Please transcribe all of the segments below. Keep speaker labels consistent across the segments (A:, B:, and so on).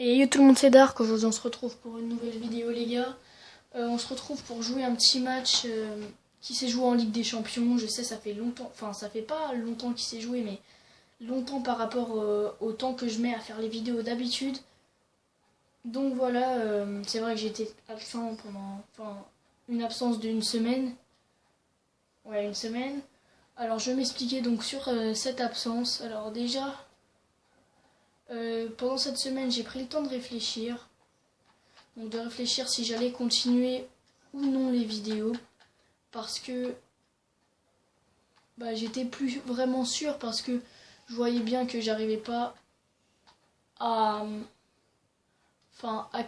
A: Et yo tout le monde, c'est Dark. Aujourd'hui on se retrouve pour une nouvelle vidéo les gars. On se retrouve pour jouer un petit match qui s'est joué en Ligue des Champions. Je sais, ça fait longtemps, enfin ça fait pas longtemps qu'il s'est joué, mais longtemps par rapport au temps que je mets à faire les vidéos d'habitude. Donc voilà, c'est vrai que j'ai été absent pendant une absence d'une semaine. Ouais, une semaine. Alors je vais m'expliquer donc sur cette absence. Alors déjà, pendant cette semaine j'ai pris le temps de réfléchir. Donc de réfléchir si j'allais continuer ou non les vidéos. Parce que j'étais plus vraiment sûre, parce que je voyais bien que j'arrivais pas à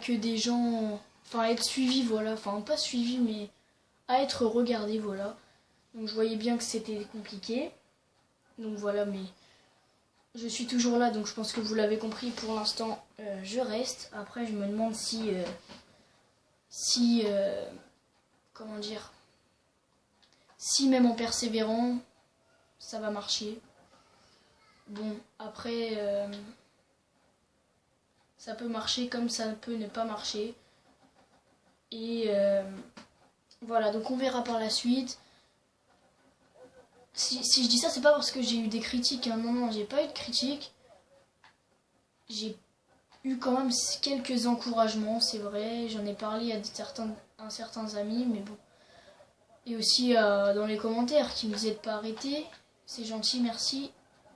A: que des gens, à être suivi, voilà, pas suivi mais à être regardé, voilà. Donc je voyais bien que c'était compliqué. Donc voilà, mais je suis toujours là, donc je pense que vous l'avez compris. Pour l'instant, je reste. Après, je me demande comment dire, si même en persévérant, ça va marcher. Bon, après, ça peut marcher comme ça peut ne pas marcher. Et voilà, donc on verra par la suite. Si je dis ça, c'est pas parce que j'ai eu des critiques, hein. Non, j'ai pas eu de critiques. J'ai eu quand même quelques encouragements, c'est vrai. J'en ai parlé à certains amis, mais bon. Et aussi dans les commentaires qui me disaient de pas arrêter. C'est gentil, merci.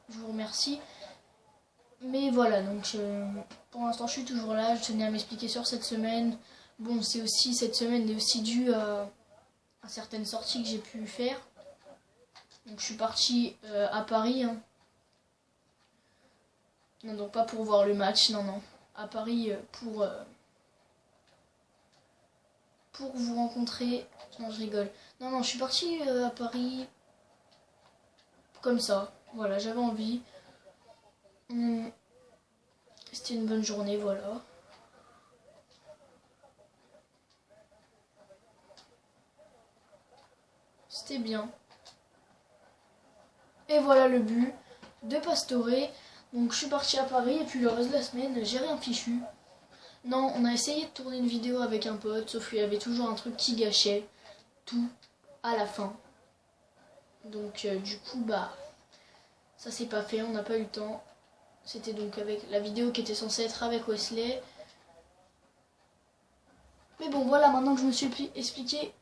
A: Je vous remercie. Mais voilà, donc pour l'instant je suis toujours là. Je tenais à m'expliquer sur cette semaine. Bon, cette semaine est aussi due à certaines sorties que j'ai pu faire. Donc je suis partie à Paris. Hein. Non, donc pas pour voir le match, non. À Paris pour vous rencontrer. Non, je rigole. Non, je suis partie à Paris comme ça. Voilà, j'avais envie. C'était une bonne journée, voilà. C'était bien. Et voilà le but de Pastore. Donc je suis partie à Paris et puis le reste de la semaine, j'ai rien fichu. Non, on a essayé de tourner une vidéo avec un pote, sauf qu'il y avait toujours un truc qui gâchait tout à la fin. Donc du coup, ça s'est pas fait, on n'a pas eu le temps. C'était donc avec la vidéo qui était censée être avec Wesley. Mais bon, voilà, maintenant que je me suis expliqué,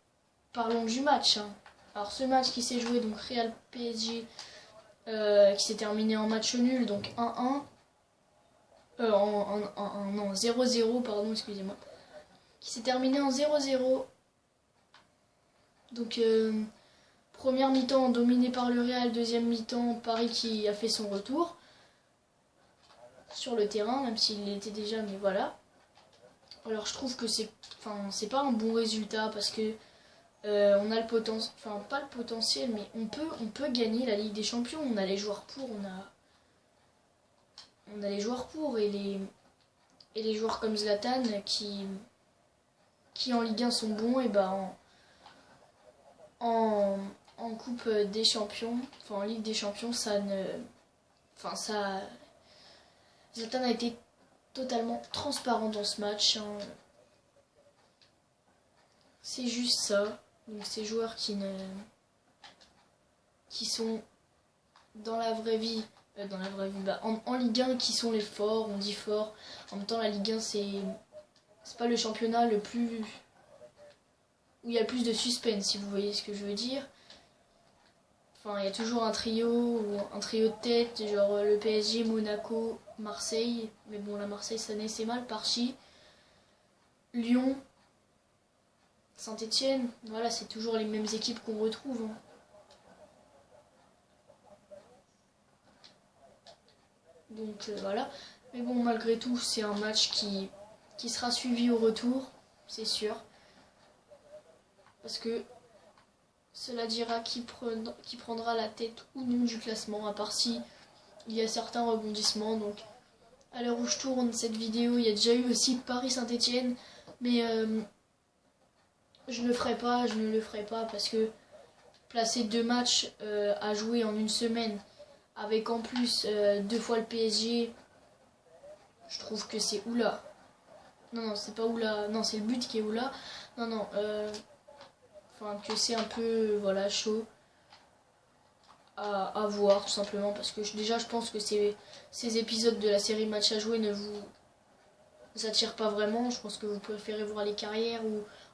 A: parlons du match. Hein. Alors ce match qui s'est joué, donc Real PSG, qui s'est terminé en match nul, donc 1-1. Non, 0-0, pardon, excusez-moi. Qui s'est terminé en 0-0. Donc, première mi-temps dominée par le Real, deuxième mi-temps, Paris qui a fait son retour sur le terrain, même s'il l'était déjà, mais voilà. Alors, je trouve que c'est pas un bon résultat parce que on a le potentiel, pas le potentiel, mais on peut gagner la Ligue des Champions. On a les joueurs pour, on a les joueurs pour, et les joueurs comme Zlatan qui en Ligue 1 sont bons, et en Coupe des Champions, en Ligue des Champions, Zlatan a été totalement transparent dans ce match. Hein. C'est juste ça. Donc ces joueurs qui sont dans la vraie vie, en Ligue 1 qui sont les forts, on dit forts. En même temps, la Ligue 1 c'est pas le championnat le plus où il y a le plus de suspense, si vous voyez ce que je veux dire. Il y a toujours un trio de tête, genre le PSG, Monaco, Marseille. Mais bon, la Marseille, cette année, c'est mal parti. Lyon, Saint-Etienne, voilà, c'est toujours les mêmes équipes qu'on retrouve. Hein. Donc voilà. Mais bon, malgré tout, c'est un match qui sera suivi au retour, c'est sûr. Parce que cela dira qui prendra la tête ou non du classement, à part si il y a certains rebondissements. Donc à l'heure où je tourne cette vidéo, il y a déjà eu aussi Paris-Saint-Etienne, mais je ne le ferai pas parce que placer 2 matchs à jouer en une semaine, avec en plus 2 fois le PSG, Je trouve que c'est oula. Non, c'est pas oula. Non, c'est le but qui est oula. Non. Enfin, que c'est un peu, voilà, chaud à voir, tout simplement. Parce que déjà, je pense que ces épisodes de la série Match à jouer ne vous attirent pas vraiment. Je pense que vous préférez voir les carrières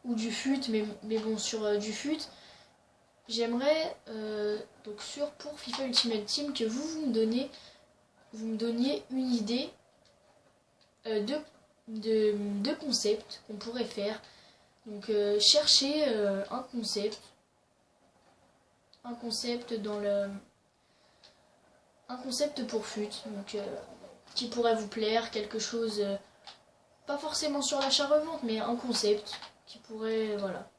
A: ou du fut. Mais bon, sur du fut, j'aimerais, donc pour FIFA Ultimate Team, que vous me donniez une idée de concepts qu'on pourrait faire. Donc cherchez un concept dans un concept pour fut, donc qui pourrait vous plaire, quelque chose pas forcément sur l'achat-revente, mais un concept qui pourrait, voilà,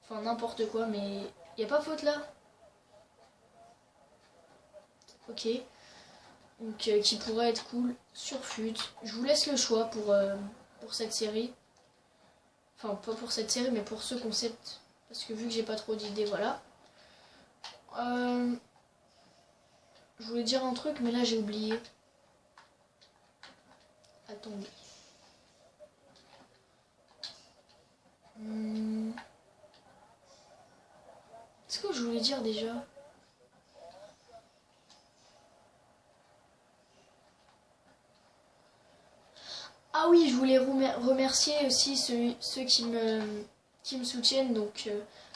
A: enfin n'importe quoi, mais il n'y a pas faute là. Ok, donc qui pourrait être cool sur fut. Je vous laisse le choix pour cette série. Enfin, pas pour cette série, mais pour ce concept. Parce que vu que j'ai pas trop d'idées, voilà. Je voulais dire un truc, mais là j'ai oublié. Attendez. Qu'est-ce que je voulais dire déjà? Ah oui, je voulais remercier aussi ceux qui me soutiennent, donc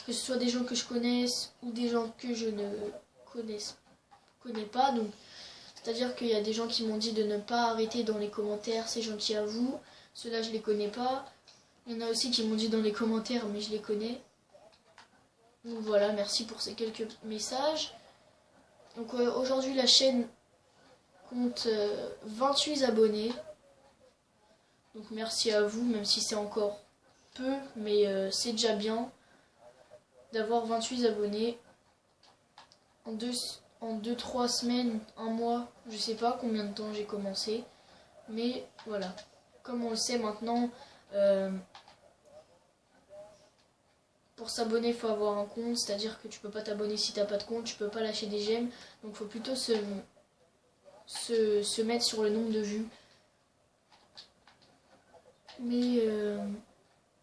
A: que ce soit des gens que je connaisse ou des gens que je ne connais pas. Donc, c'est-à-dire qu'il y a des gens qui m'ont dit de ne pas arrêter dans les commentaires, c'est gentil à vous. Ceux-là, je les connais pas. Il y en a aussi qui m'ont dit dans les commentaires, mais je les connais. Donc voilà, merci pour ces quelques messages. Donc aujourd'hui, la chaîne compte 28 abonnés. Donc merci à vous, même si c'est encore peu, mais c'est déjà bien d'avoir 28 abonnés en 2-3 semaines, un mois, je sais pas combien de temps j'ai commencé, mais voilà, comme on le sait maintenant, pour s'abonner il faut avoir un compte, c'est-à-dire que tu peux pas t'abonner si t'as pas de compte, tu peux pas lâcher des j'aime, donc il faut plutôt se mettre sur le nombre de vues. Mais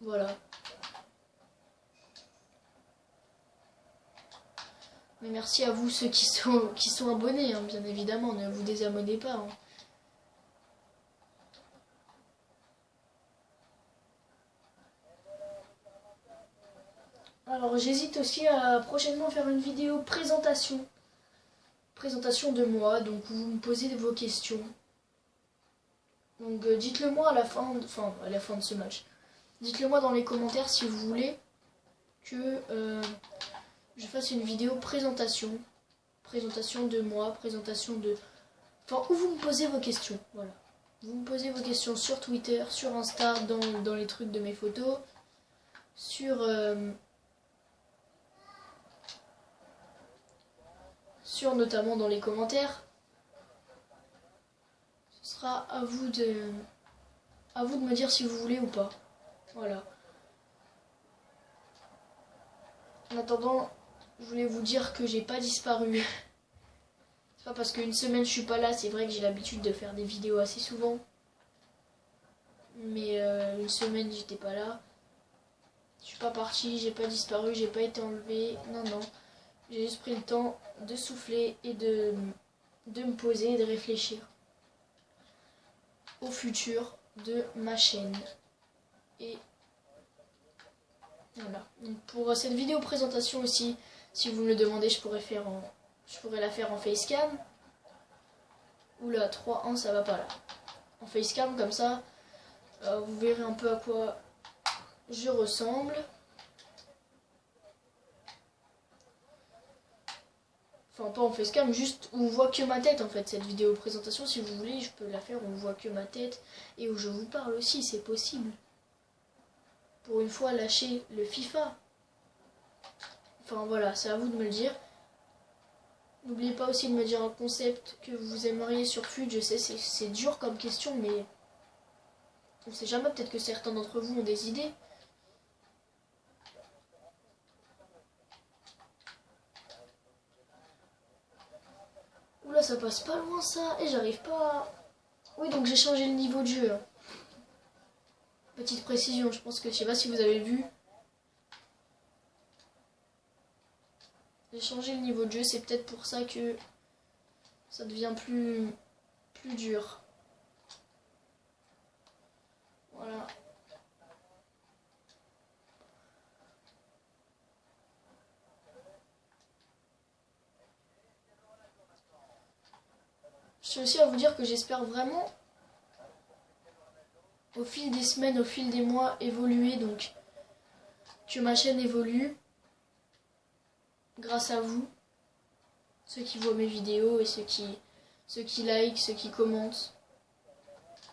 A: voilà. Mais merci à vous ceux qui sont abonnés, hein, bien évidemment, ne vous désabonnez pas. Hein. Alors j'hésite aussi à prochainement faire une vidéo présentation. Présentation de moi, donc vous me posez vos questions. Donc dites-le moi à la fin de ce match. Dites-le moi dans les commentaires si vous voulez que je fasse une vidéo présentation. Présentation de moi, présentation de... Enfin, où vous me posez vos questions, voilà. Vous me posez vos questions sur Twitter, sur Insta, dans les trucs de mes photos, sur notamment dans les commentaires. Ce sera à vous de me dire si vous voulez ou pas. Voilà. En attendant, je voulais vous dire que j'ai pas disparu. C'est pas parce qu'une semaine je suis pas là, c'est vrai que j'ai l'habitude de faire des vidéos assez souvent. Mais une semaine j'étais pas là. Je suis pas partie, j'ai pas disparu, j'ai pas été enlevée. Non. J'ai juste pris le temps de souffler et de me poser et de réfléchir au futur de ma chaîne. Et voilà. Donc pour cette vidéo présentation aussi, si vous me le demandez, je pourrais la faire en facecam. Oula, 3-1, ça va pas là. En facecam, comme ça, vous verrez un peu à quoi je ressemble. Enfin, pas en facecam, juste où on voit que ma tête en fait. Cette vidéo présentation, si vous voulez, je peux la faire où on voit que ma tête et où je vous parle aussi, c'est possible. Pour une fois, lâchez le FIFA. Enfin voilà, c'est à vous de me le dire. N'oubliez pas aussi de me dire un concept que vous aimeriez sur fut. Je sais, c'est dur comme question, mais on sait jamais, peut-être que certains d'entre vous ont des idées. Oula, ça passe pas loin ça, et j'arrive pas à... Oui, donc j'ai changé le niveau de jeu. Hein. Petite précision, je pense que je sais pas si vous avez vu. J'ai changé le niveau de jeu, c'est peut-être pour ça que ça devient plus dur. Voilà. Je tiens aussi à vous dire que j'espère vraiment au fil des semaines, au fil des mois évoluer, donc que ma chaîne évolue grâce à vous, ceux qui voient mes vidéos et ceux qui like, ceux qui commentent,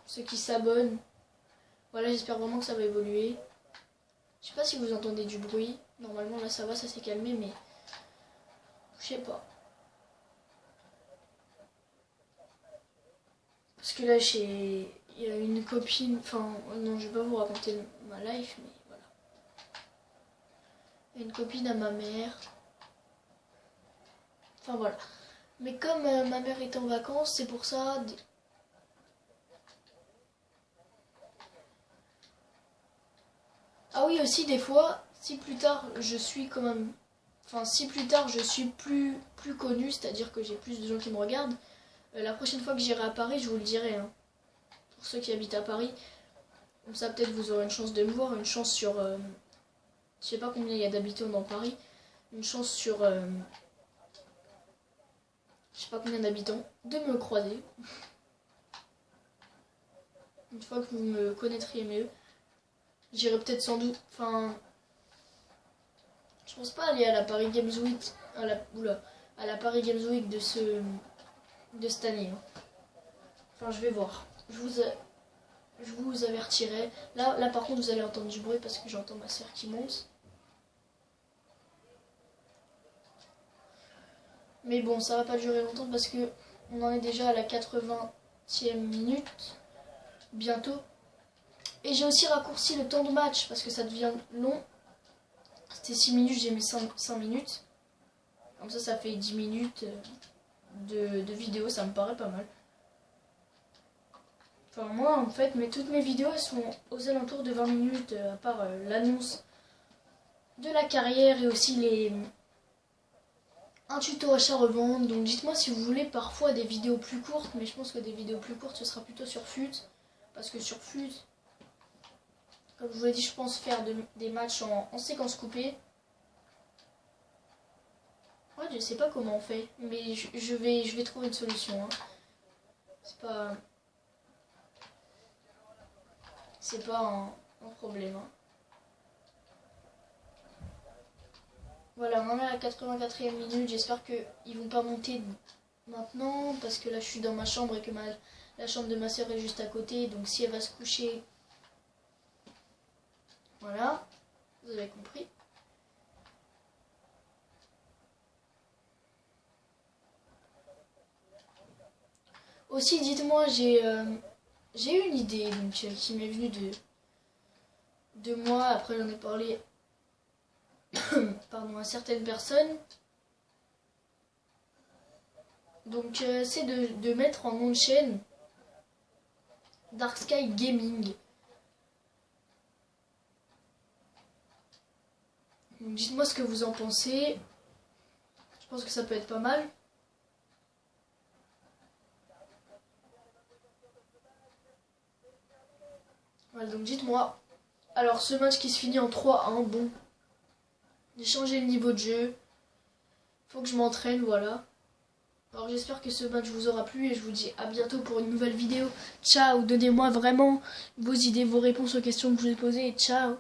A: ceux qui s'abonnent. Voilà, j'espère vraiment que ça va évoluer. Je sais pas si vous entendez du bruit. Normalement là ça va, ça s'est calmé, mais je sais pas. Parce que là il y a une copine, enfin non je vais pas vous raconter ma life, mais voilà. Il y a une copine à ma mère. Enfin voilà. Mais comme ma mère est en vacances, c'est pour ça. Ah oui aussi des fois, si plus tard je suis quand même. Enfin si plus tard je suis plus connue, c'est-à-dire que j'ai plus de gens qui me regardent, la prochaine fois que j'irai à Paris, je vous le dirai. Hein. Pour ceux qui habitent à Paris. Comme ça peut-être vous aurez une chance de me voir, une chance sur... je sais pas combien il y a d'habitants dans Paris. Une chance sur... je sais pas combien d'habitants, de me croiser. Une fois que vous me connaîtriez mieux. J'irai peut-être sans doute... Enfin... Je pense pas aller à la Paris Games Week... à la Paris Games Week de cette année. Hein. Enfin, je vais voir. Je vous avertirai. Là par contre, vous allez entendre du bruit parce que j'entends ma soeur qui monte. Mais bon, ça va pas durer longtemps parce que on en est déjà à la 80e minute. Bientôt. Et j'ai aussi raccourci le temps de match parce que ça devient long. C'était 6 minutes, j'ai mis 5 minutes. Comme ça fait 10 minutes de vidéo, ça me paraît pas mal. Enfin moi en fait, toutes mes vidéos sont aux alentours de 20 minutes, à part l'annonce de la carrière et aussi un tuto achat-revente. Donc dites-moi si vous voulez parfois des vidéos plus courtes, mais je pense que des vidéos plus courtes ce sera plutôt sur FUT. Parce que sur FUT, comme je vous l'ai dit, je pense faire des matchs en séquence coupée. Ouais, je sais pas comment on fait, mais je vais trouver une solution. Hein. C'est pas un problème. Hein. Voilà, on en est à la 84e minute. J'espère qu'ils vont pas monter maintenant parce que là je suis dans ma chambre et que la chambre de ma soeur est juste à côté. Donc si elle va se coucher, voilà, vous avez compris. Aussi, dites-moi, j'ai eu une idée donc, qui m'est venue de moi. Après, j'en ai parlé pardon, à certaines personnes. Donc, c'est de mettre en nom de chaîne Dark Sky Gaming. Donc, dites-moi ce que vous en pensez. Je pense que ça peut être pas mal. Voilà, donc dites-moi. Alors, ce match qui se finit en 3-1, bon. J'ai changé le niveau de jeu. Faut que je m'entraîne, voilà. Alors j'espère que ce match vous aura plu et je vous dis à bientôt pour une nouvelle vidéo. Ciao, donnez-moi vraiment vos idées, vos réponses aux questions que je vous ai posées et ciao.